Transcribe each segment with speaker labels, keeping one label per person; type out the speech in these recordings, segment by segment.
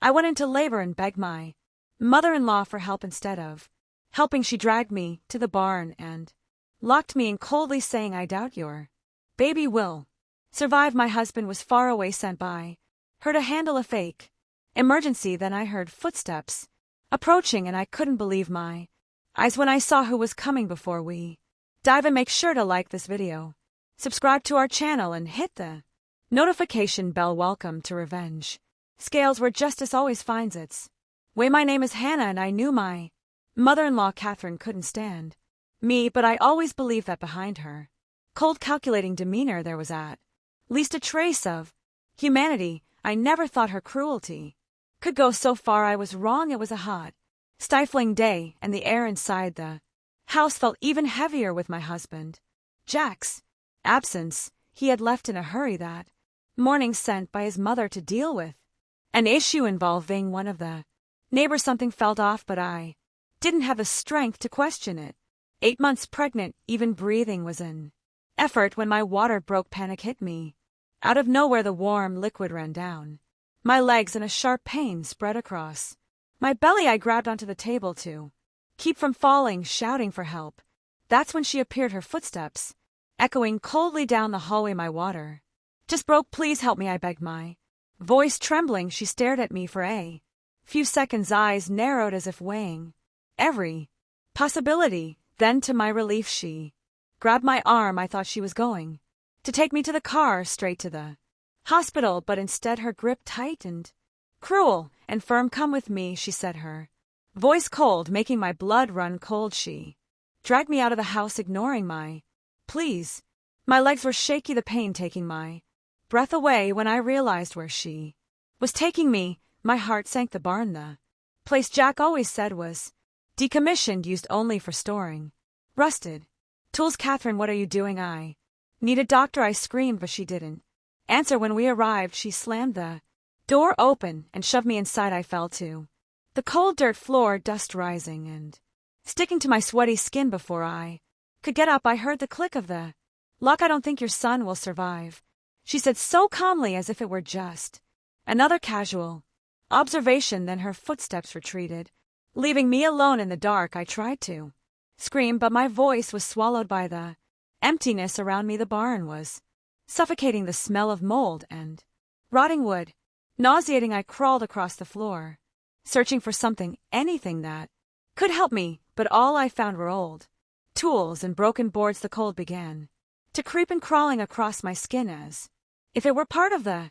Speaker 1: I went into labor and begged my mother-in-law for help. Instead of helping, she dragged me to the barn and locked me in, coldly saying, I doubt your baby will survive. My husband was far away, sent by her to handle a fake emergency. Then I heard footsteps approaching, and I couldn't believe my eyes when I saw who was coming. Before we dive in, make sure to like this video, subscribe to our channel, and hit the notification bell. Welcome to Revenge Scales, where justice always finds its way. My name is Hannah, and I knew my mother-in-law Catherine couldn't stand me, but I always believed that behind her cold, calculating demeanor there was at least a trace of humanity. I never thought her cruelty could go so far. I was wrong. It was a hot, stifling day, and the air inside the house felt even heavier with my husband Jack's absence. He had left in a hurry that morning, sent by his mother to deal with an issue involving one of the neighbors. Something felt off, but I didn't have the strength to question it. 8 months pregnant, even breathing was an effort. When my water broke, panic hit me. Out of nowhere, the warm liquid ran down my legs, and a sharp pain spread across my belly. I grabbed onto the table to keep from falling, shouting for help. That's when she appeared, her footsteps echoing coldly down the hallway. My water just broke. Please help me, I begged, my voice trembling. She stared at me for a few seconds, eyes narrowed as if weighing every possibility. Then, to my relief, she grabbed my arm. I thought she was going to take me to the car, straight to the hospital, but instead her grip tightened, cruel and firm. Come with me, she said, her voice cold, making my blood run cold. She dragged me out of the house, ignoring my pleas. My legs were shaky, the pain taking my breath away. When I realized where she was taking me, my heart sank. The barn, the place Jack always said was decommissioned, used only for storing rusted tools. Catherine, what are you doing? I need a doctor, I screamed, but she didn't answer. When we arrived, she slammed the door open and shoved me inside. I fell to the cold dirt floor, dust rising and sticking to my sweaty skin. Before I could get up, I heard the click of the lock. I don't think your son will survive, she said so calmly, as if it were just another casual observation. Then her footsteps retreated, leaving me alone in the dark. I tried to scream, but my voice was swallowed by the emptiness around me. The barn was suffocating, the smell of mold and rotting wood nauseating. I crawled across the floor, searching for something, anything that could help me, but all I found were old tools and broken boards. The cold began to creep and crawling across my skin, as if it were part of the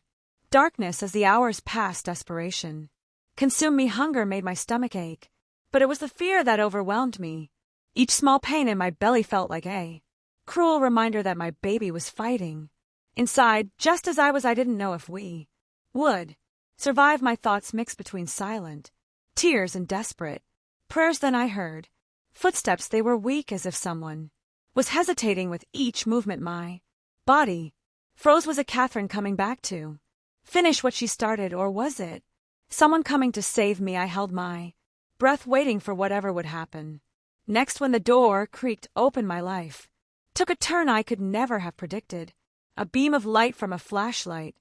Speaker 1: darkness. As the hours passed, desperation consumed me. Hunger made my stomach ache, but it was the fear that overwhelmed me. Each small pain in my belly felt like a cruel reminder that my baby was fighting inside, just as I was. I didn't know if we would survive. My thoughts mixed between silent tears and desperate prayers. Then I heard footsteps. They were weak, as if someone was hesitating with each movement. My body froze. Was it Catherine coming back to finish what she started, or was it someone coming to save me? I held my breath, waiting for whatever would happen next. When the door creaked open, my life took a turn I could never have predicted. A beam of light from a flashlight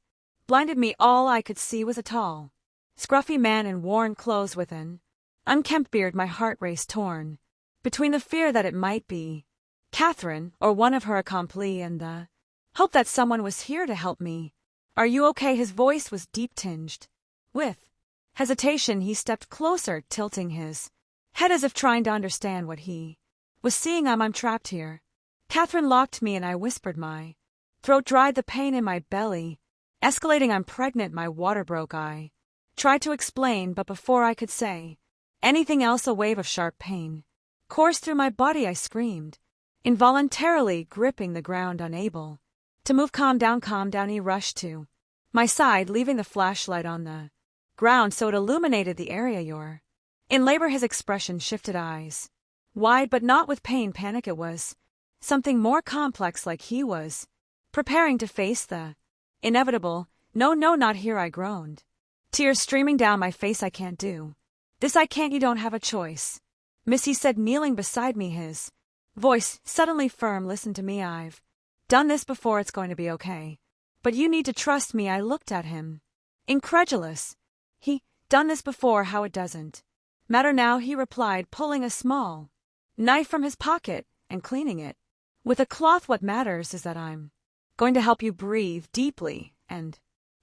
Speaker 1: blinded me. All I could see was a tall, scruffy man in worn clothes with an unkempt beard. My heart raced, torn between the fear that it might be Catherine or one of her accomplices, and the hope that someone was here to help me. Are you okay? His voice was deep, tinged with hesitation. He stepped closer, tilting his head as if trying to understand what he was seeing. I'm trapped here. Catherine locked me, and I whispered. My throat dried, the pain in my belly escalating. I'm pregnant. My water broke. I tried to explain, but before I could say anything else, a wave of sharp pain coursed through my body. I screamed, involuntarily gripping the ground, unable to move. Calm down, calm down. He rushed to my side, leaving the flashlight on the ground so it illuminated the area. You're in labor. His expression shifted, eyes wide, but not with pain, panic. It was something more complex, like he was preparing to face the inevitable. No, no, not here, I groaned, tears streaming down my face. I can't do this. I can't. You don't have a choice, miss, he said, kneeling beside me, his voice suddenly firm. Listen to me. I've done this before. It's going to be okay. But you need to trust me. I looked at him, incredulous. He done this before, how it doesn't matter now, he replied, pulling a small knife from his pocket and cleaning it with a cloth. What matters is that I'm going to help you breathe deeply and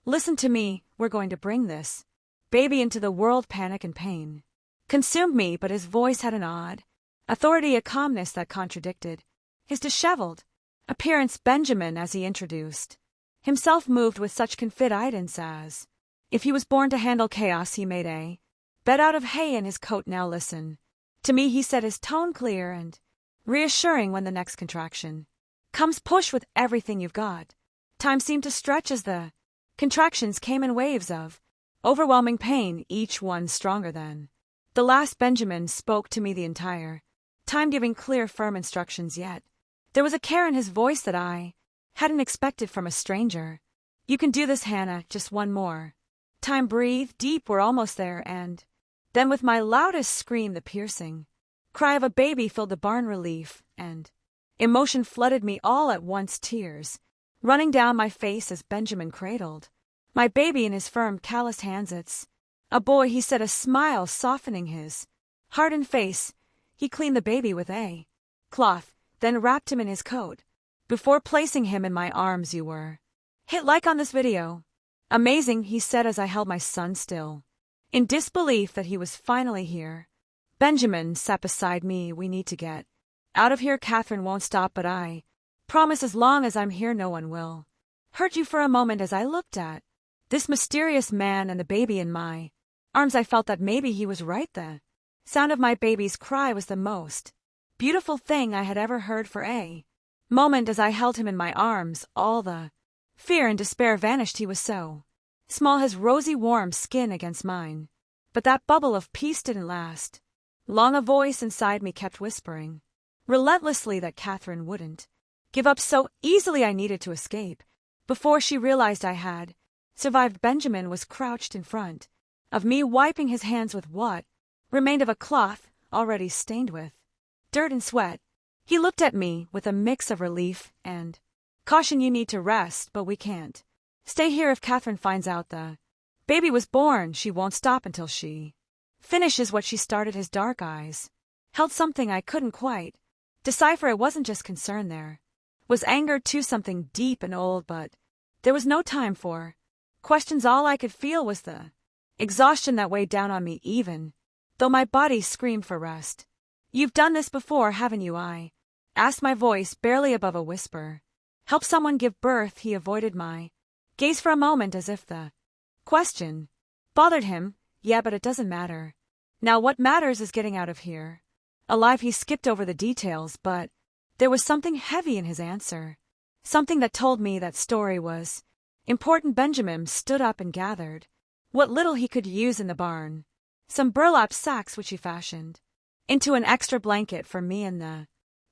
Speaker 1: listen to me. We're going to bring this baby into the world. Panic and pain consumed me, but his voice had an odd authority, a calmness that contradicted his disheveled appearance. Benjamin, as he introduced himself, moved with such confidence as if he was born to handle chaos. He made a bed out of hay in his coat. Now listen to me, he said, his tone clear and reassuring. When the next contraction comes, push with everything you've got. Time seemed to stretch as the contractions came in waves of overwhelming pain, each one stronger than the last. Benjamin spoke to me the entire time, giving clear, firm instructions, yet there was a care in his voice that I hadn't expected from a stranger. You can do this, Hannah, just one more time. Breathe deep, we're almost there. And then with my loudest scream, the piercing cry of a baby filled the barn. Relief and emotion flooded me all at once, tears running down my face as Benjamin cradled my baby in his firm, calloused hands. It's a boy, he said, a smile softening his hardened face. He cleaned the baby with a cloth, then wrapped him in his coat before placing him in my arms. You were hit like on this video. Amazing, he said as I held my son, still in disbelief that he was finally here. Benjamin sat beside me. We need to get out of here. Catherine won't stop, but I promise as long as I'm here no one will hurt you. For a moment as I looked at this mysterious man and the baby in my arms, I felt that maybe he was right. The sound of my baby's cry was the most beautiful thing I had ever heard. For a moment as I held him in my arms, all the fear and despair vanished. He was so small, his rosy warm skin against mine, but that bubble of peace didn't last long. A voice inside me kept whispering relentlessly that Catherine wouldn't give up so easily. I needed to escape before she realized I had survived. Benjamin was crouched in front of me, wiping his hands with what remained of a cloth already stained with dirt and sweat. He looked at me with a mix of relief and caution. You need to rest, but we can't stay here. If Catherine finds out the baby was born, she won't stop until she finishes what she started. His dark eyes held something I couldn't quite decipher. It wasn't just concern, there was anger too, something deep and old, but there was no time for questions. All I could feel was the exhaustion that weighed down on me, even though my body screamed for rest. You've done this before, haven't you? I asked, my voice barely above a whisper. Help someone give birth. He avoided my gaze for a moment as if the question bothered him. Yeah, but it doesn't matter now. What matters is getting out of here alive. He skipped over the details, but there was something heavy in his answer, something that told me that story was important. Benjamin stood up and gathered what little he could use in the barn, some burlap sacks which he fashioned into an extra blanket for me and the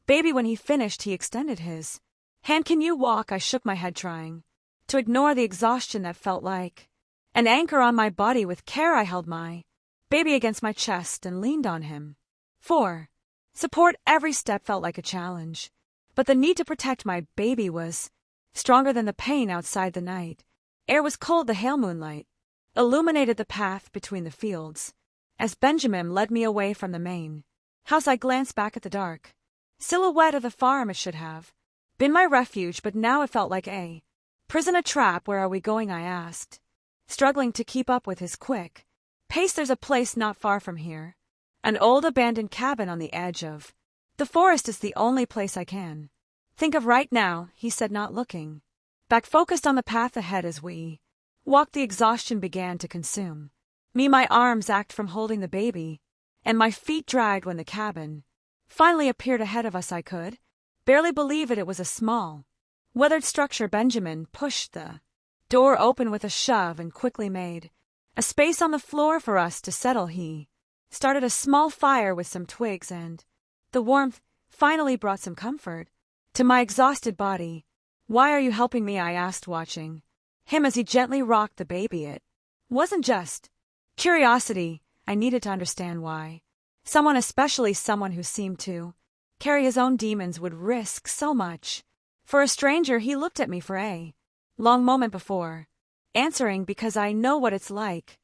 Speaker 1: baby. When he finished, he extended his hand. Can you walk? I shook my head, trying to ignore the exhaustion that felt like an anchor on my body. With care, I held my baby against my chest and leaned on him for support. Every step felt like a challenge, but the need to protect my baby was stronger than the pain outside. The night air was cold. The pale moonlight illuminated the path between the fields. As Benjamin led me away from the main house, I glanced back at the dark silhouette of the farm. It should have been my refuge, but now it felt like a prison, a trap. Where are we going? I asked, struggling to keep up with his quick pace. There's a place not far from here, an old abandoned cabin on the edge of the forest. Is the only place I can think of right now, he said, not looking back, focused on the path ahead. As we walked, the exhaustion began to consume me. My arms ached from holding the baby, and my feet dragged when the cabin finally appeared ahead of us. I could barely believe it. It was a small, weathered structure. Benjamin pushed the door open with a shove and quickly made a space on the floor for us to settle. He started a small fire with some twigs, and the warmth finally brought some comfort to my exhausted body. Why are you helping me? I asked, watching him as he gently rocked the baby. It wasn't just curiosity. I needed to understand why someone, especially someone who seemed to carry his own demons, would risk so much for a stranger. He looked at me for a long moment before answering. Because I know what it's like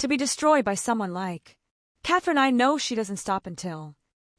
Speaker 1: to be destroyed by someone like Catherine. I know she doesn't stop until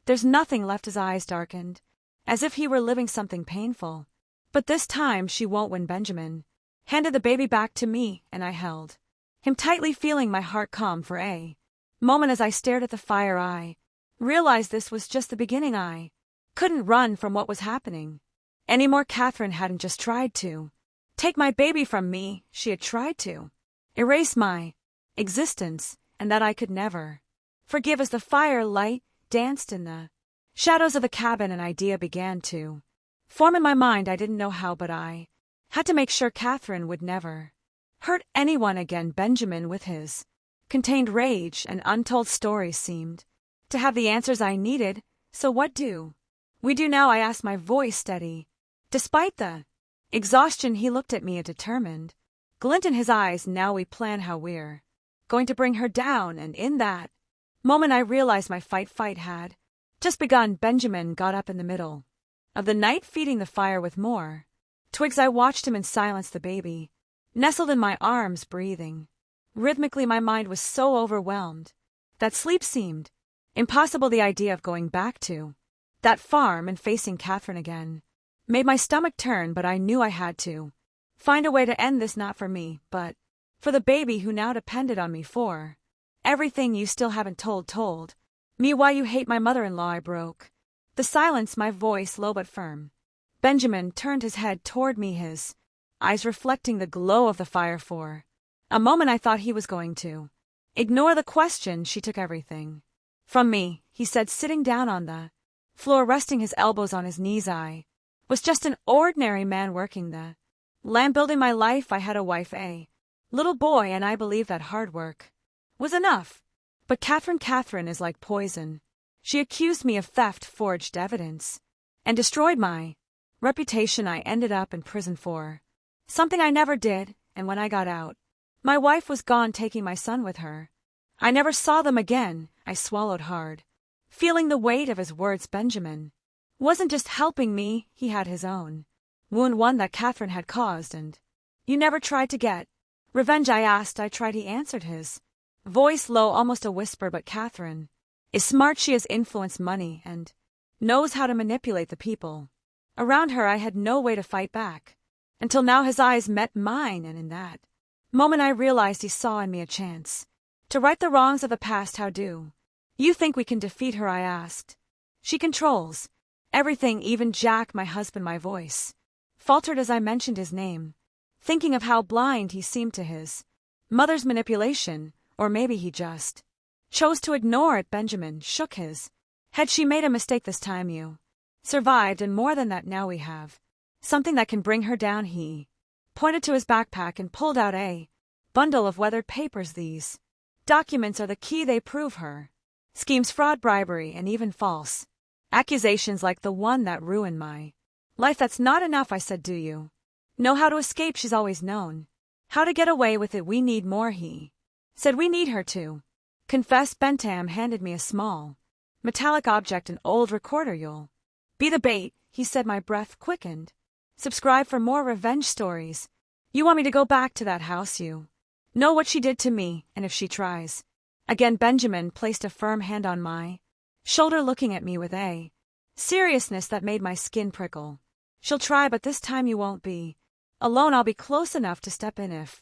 Speaker 1: there's nothing left. His eyes darkened, as if he were living something painful. But this time she won't win. Benjamin handed the baby back to me, and I held him tightly, feeling my heart calm for a moment. As I stared at the fire, I realized this was just the beginning. I couldn't run from what was happening anymore. Catherine hadn't just tried to take my baby from me, she had tried to erase my existence, and that I could never forgive. As the fire light danced in the shadows of the cabin, an idea began to form in my mind. I didn't know how, but I had to make sure Catherine would never hurt anyone again. Benjamin, with his contained rage and untold stories, seemed to have the answers I needed. So what do we do now? I asked, my voice steady despite the exhaustion. He looked at me, a determined glint in his eyes. Now we plan how we're going to bring her down, and in that moment I realized my fight had just begun. Benjamin got up in the middle of the night, feeding the fire with more twigs. I watched him in silence, the baby nestled in my arms, breathing rhythmically. My mind was so overwhelmed that sleep seemed impossible. The idea of going back to that farm and facing Catherine again made my stomach turn, but I knew I had to find a way to end this, not for me, but for the baby who now depended on me for everything. You still haven't told me why you hate my mother-in-law. I broke the silence, my voice low but firm. Benjamin turned his head toward me, his eyes reflecting the glow of the fire. For a moment I thought he was going to ignore the question. She took everything from me, he said, sitting down on the floor, resting his elbows on his knees. I was just an ordinary man working the land, building my life. I had a wife, a little boy, and I believed that hard work was enough. But Catherine is like poison. She accused me of theft, forged evidence, and destroyed my reputation. I ended up in prison for something I never did, and when I got out, my wife was gone, taking my son with her. I never saw them again. I swallowed hard, feeling the weight of his words. Benjamin wasn't just helping me, he had his own wound, one that Catherine had caused. And you never tried to get revenge? I asked. I tried, he answered, his voice low, almost a whisper. But Catherine is smart. She has influence, money, and knows how to manipulate the people around her. I had no way to fight back until now. His eyes met mine, and in that moment I realized he saw in me a chance to right the wrongs of the past. How do you think we can defeat her? I asked. She controls everything, even Jack, my husband. My voice faltered as I mentioned his name, thinking of how blind he seemed to his mother's manipulation, or maybe he just chose to ignore it. Benjamin shook his head. She made a mistake this time. You survived, and more than that, now we have something that can bring her down. He pointed to his backpack and pulled out a bundle of weathered papers. These documents are the key. They prove her schemes, fraud, bribery, and even false accusations like the one that ruined my life. That's not enough, I said. Do you know how to escape? She's always known how to get away with it. We need more, he said. We need her to confess. Bentham handed me a small metallic object, an old recorder. You'll be the bait, he said. My breath quickened. Subscribe for more revenge stories. You want me to go back to that house? You know what she did to me, and if she tries again. Benjamin placed a firm hand on my shoulder, looking at me with a seriousness that made my skin prickle. She'll try, but this time you won't be alone. I'll be close enough to step in if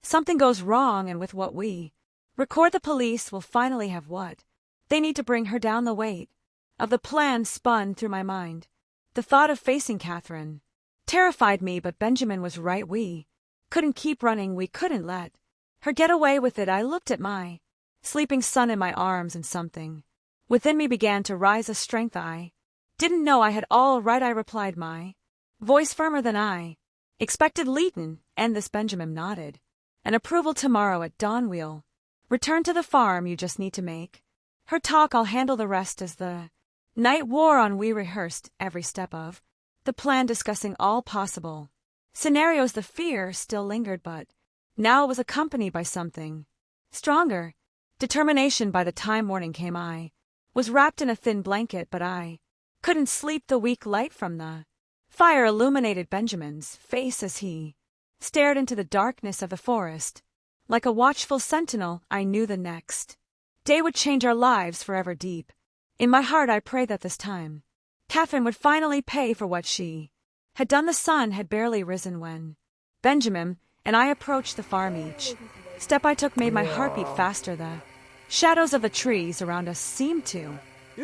Speaker 1: something goes wrong, and with what we record, the police will finally have what they need to bring her down. The weight of the plan spun through my mind. The thought of facing Catherine terrified me, but Benjamin was right. We couldn't keep running. We couldn't let her get away with it. I looked at my sleeping son in my arms, and something within me began to rise, a strength I didn't know I had. All right, I replied, my voice firmer than I expected. Leighton, and this. Benjamin nodded an approval. Tomorrow at dawn we'll return to the farm. You just need to make her talk. I'll handle the rest. As the night wore on, we rehearsed every step of the plan, discussing all possible scenarios. The fear still lingered, but now it was accompanied by something stronger, determination. By the time morning came, I was wrapped in a thin blanket, but I couldn't sleep. The weak light from the fire illuminated Benjamin's face as he stared into the darkness of the forest. Like a watchful sentinel, I knew the next day would change our lives forever deep. In my heart I prayed that this time Catherine would finally pay for what she had done. The sun had barely risen when Benjamin and I approached the farm. Each step I took made my heart beat faster. The shadows of the trees around us seemed to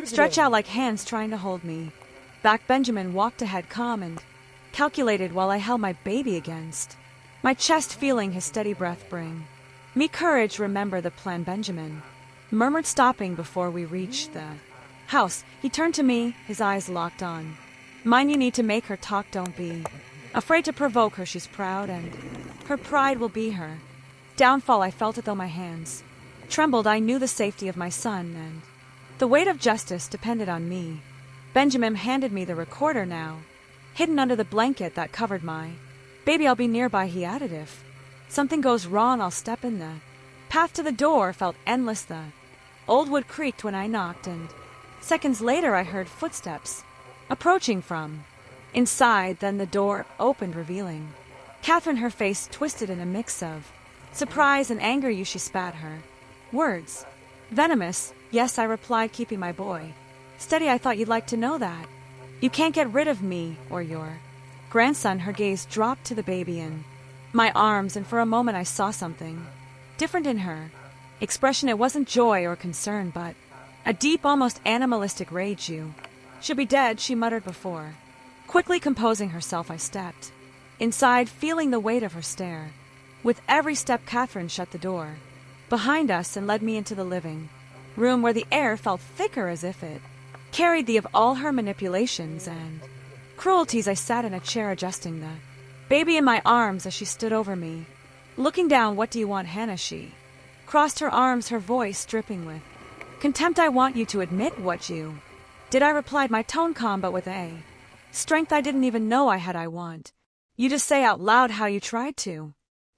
Speaker 1: stretch out like hands trying to hold me back. Benjamin walked ahead, calm and calculated, while I held my baby against my chest, feeling his steady breath bring me courage. Remember the plan, Benjamin murmured, stopping before we reached the house. He turned to me, his eyes locked on mine. You need to make her talk. Don't be afraid to provoke her. She's proud, and her pride will be her downfall. I felt it though my hands trembled. I knew the safety of my son and the weight of justice depended on me. Benjamin handed me the recorder, now hidden under the blanket that covered my baby. I'll be nearby, he added. If something goes wrong, I'll step in. The path to the door felt endless. The old wood creaked when I knocked, and seconds later I heard footsteps approaching from inside. Then the door opened, revealing Catherine, her face twisted in a mix of surprise and anger. You, she spat, her words venomous. Yes, I replied, keeping my boy steady. I thought you'd like to know that. You can't get rid of me or your grandson. Her gaze dropped to the baby in my arms, and for a moment I saw something different in her expression. It wasn't joy or concern, but a deep, almost animalistic rage. You should be dead, she muttered before quickly composing herself. I stepped inside, feeling the weight of her stare. With every step, Catherine shut the door behind us and led me into the living room, where the air felt thicker, as if it carried the of all her manipulations and cruelties. I sat in a chair, adjusting the baby in my arms as she stood over me, looking down. What do you want, Hannah? She crossed her arms, her voice dripping with contempt. I want you to admit what you did, I replied, my tone calm but with a strength I didn't even know I had. I want you to say out loud how you tried to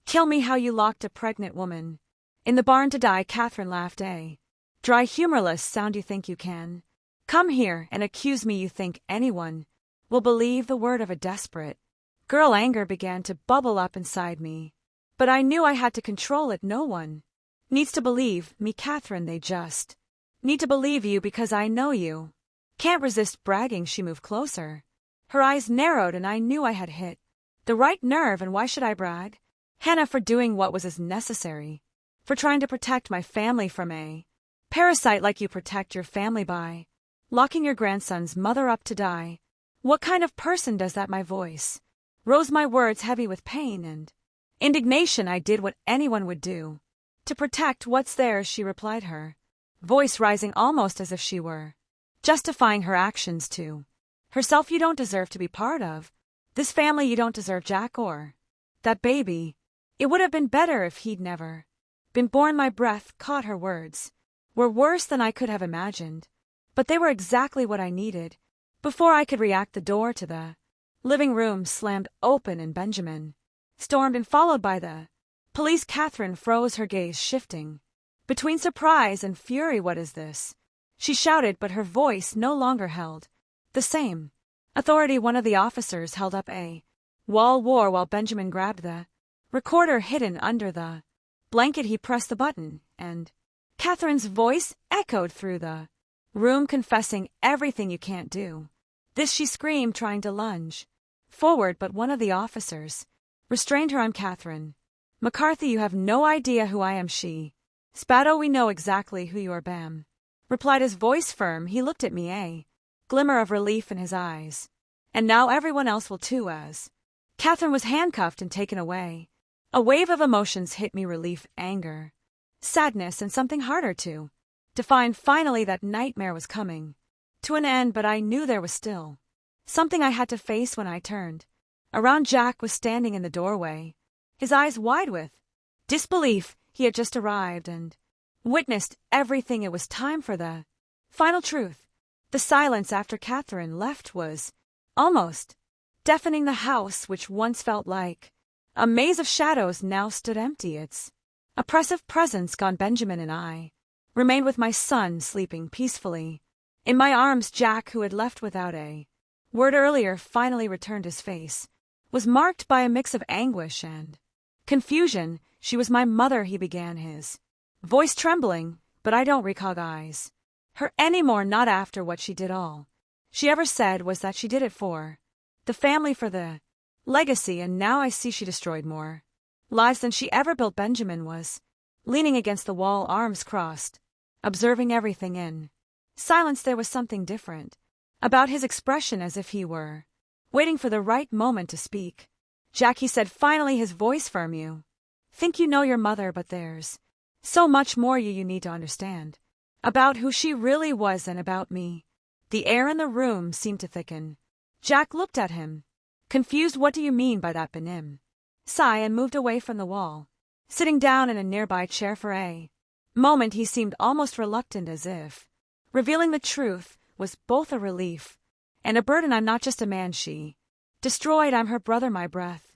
Speaker 1: kill me, how you locked a pregnant woman in the barn to die. Catherine laughed, a dry, humorless sound. You think you can come here and accuse me? You think anyone will believe the word of a desperate girl? Anger began to bubble up inside me, but I knew I had to control it. No one needs to believe me, Catherine. They just need to believe you, because I know you can't resist bragging. She moved closer, her eyes narrowed, and I knew I had hit the right nerve. And why should I brag, Hannah? For doing what was as necessary, for trying to protect my family from a parasite like you. Protect your family by locking your grandson's mother up to die? What kind of person does that? My voice rose, my words heavy with pain and indignation. I did what anyone would do to protect what's theirs, she replied, her voice rising almost as if she were justifying her actions to herself. You don't deserve to be part of this family. You don't deserve Jack or that baby. It would have been better if he'd never been born. My breath caught. Her words were worse than I could have imagined, but they were exactly what I needed. Before I could react, the door to the living room slammed open and Benjamin stormed in, followed by the police. Catherine froze, her gaze shifting between surprise and fury. What is this? She shouted, but her voice no longer held the same authority. One of the officers held up a wall war while Benjamin grabbed the recorder hidden under the blanket. He pressed the button, and Catherine's voice echoed through the room, confessing everything. You can't do this, she screamed, trying to lunge forward, but one of the officers restrained her. I'm Catherine McCarthy. You have no idea who I am, she spat. Oh, we know exactly who you are, Bam replied, his voice firm. He looked at me, a glimmer of relief in his eyes. And now everyone else will too. As Catherine was handcuffed and taken away, a wave of emotions hit me: relief, anger, sadness, and something harder to define. Finally, that nightmare was coming to an end, but I knew there was still something I had to face. When I turned around, Jack was standing in the doorway, his eyes wide with disbelief. He had just arrived and witnessed everything. It was time for the final truth. The silence after Catherine left was almost deafening. The house, which once felt like a maze of shadows, now stood empty, its oppressive presence gone. Benjamin and I remained with my son, sleeping peacefully in my arms. Jack, who had left without a word earlier, finally returned. His face was marked by a mix of anguish and confusion. She was my mother, he began, his voice trembling, but I don't recognize her anymore, not after what she did. All she ever said was that she did it for the family, for the legacy, and now I see she destroyed more lives than she ever built. Benjamin was leaning against the wall, arms crossed, observing everything in silence. There was something different about his expression, as if he were waiting for the right moment to speak. Jack, he said finally, his voice firm, you think you know your mother, but there's so much more you need to understand about who she really was and about me. The air in the room seemed to thicken. Jack looked at him, confused. What do you mean by that? Benim sigh and moved away from the wall, sitting down in a nearby chair. For a moment he seemed almost reluctant, as if revealing the truth was both a relief and a burden. I'm not just a man she destroyed, I'm her brother. My breath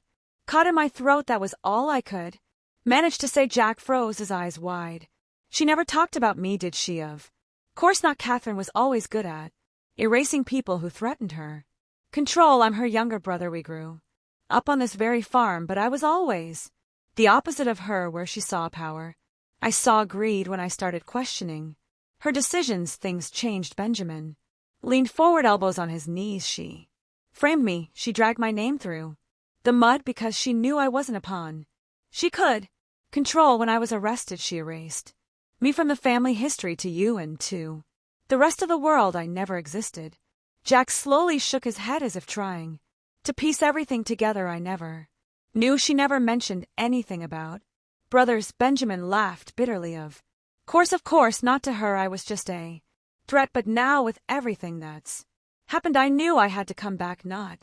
Speaker 1: caught in my throat. That was all I could manage to say. Jack froze, his eyes wide. She never talked about me, did she? Of course not. Catherine was always good at erasing people who threatened her control. I'm her younger brother. We grew up on this very farm, but I was always the opposite of her. Where she saw power, I saw greed. When I started questioning her decisions, things changed. Benjamin leaned forward, elbows on his knees. She framed me. She dragged my name through the mud because she knew I wasn't a pawn she could control. When I was arrested, she erased me from the family history, to you and to the rest of the world. I never existed. Jack slowly shook his head, as if trying to piece everything together. I never knew. She never mentioned anything about brothers. Benjamin laughed bitterly. Of course not. To her I was just a threat, but now with everything that's happened, I knew I had to come back, not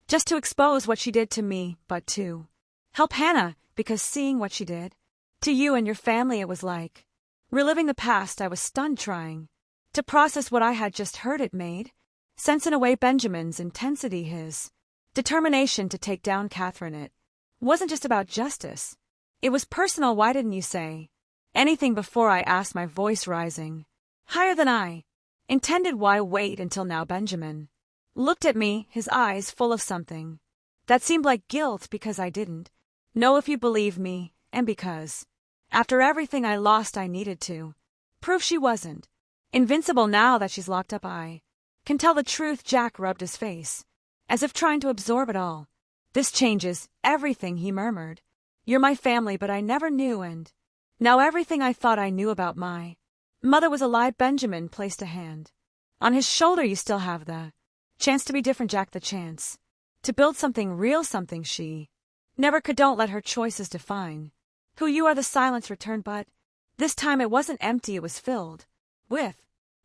Speaker 1: just to expose what she did to me, but to help Hannah, because seeing what she did to you and your family, it was like reliving the past. I was stunned, trying to process what I had just heard. It made sense in a way. Benjamin's intensity, his determination to take down Catherine, it wasn't just about justice. It was personal. Why didn't you say anything before? I asked, my voice rising higher than I intended. Why wait until now? Benjamin looked at me, his eyes full of something that seemed like guilt. Because I didn't know if you believe me, and because after everything I lost, I needed to prove she wasn't invincible. Now that she's locked up, I can tell the truth. Jack rubbed his face, as if trying to absorb it all. This changes everything, he murmured. You're my family, but I never knew, and now everything I thought I knew about my mother was a lie. Benjamin placed a hand on his shoulder. You still have the chance to be different, Jack, the chance to build something real, something she never could. Don't let her choices define who you are. The silence returned, but this time it wasn't empty. It was filled with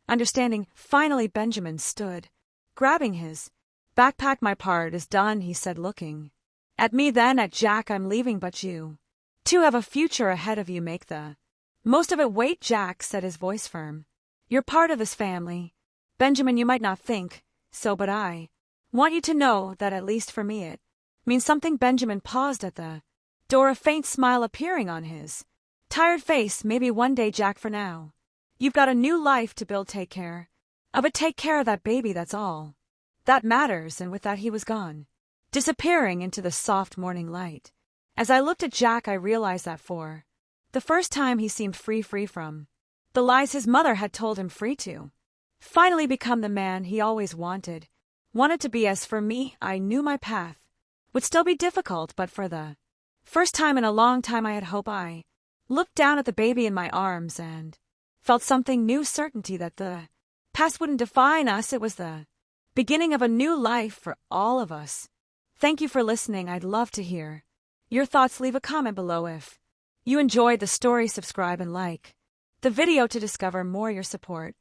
Speaker 1: understanding. Finally, Benjamin stood, grabbing his backpack. My part is done, he said, looking at me, then at Jack. I'm leaving, but you two have a future ahead of you. Make the most of it. Wait, Jack said, his voice firm. You're part of this family, Benjamin. You might not think so, but I want you to know that, at least for me, it means something. Benjamin paused at the door, a faint smile appearing on his tired face. Maybe one day, Jack. For now, you've got a new life to build. Take care of it. Take care of that baby. That's all that matters. And with that he was gone, disappearing into the soft morning light. As I looked at Jack, I realized that for the first time he seemed free from the lies his mother had told him, free to finally become the man he always wanted to be. As for me, I knew my path would still be difficult, but for the first time in a long time I had hope. I looked down at the baby in my arms and felt something new, certainty that the past wouldn't define us. It was the beginning of a new life for all of us. Thank you for listening. I'd love to hear your thoughts. Leave a comment below if you enjoyed the story. Subscribe and like the video to discover more. Your support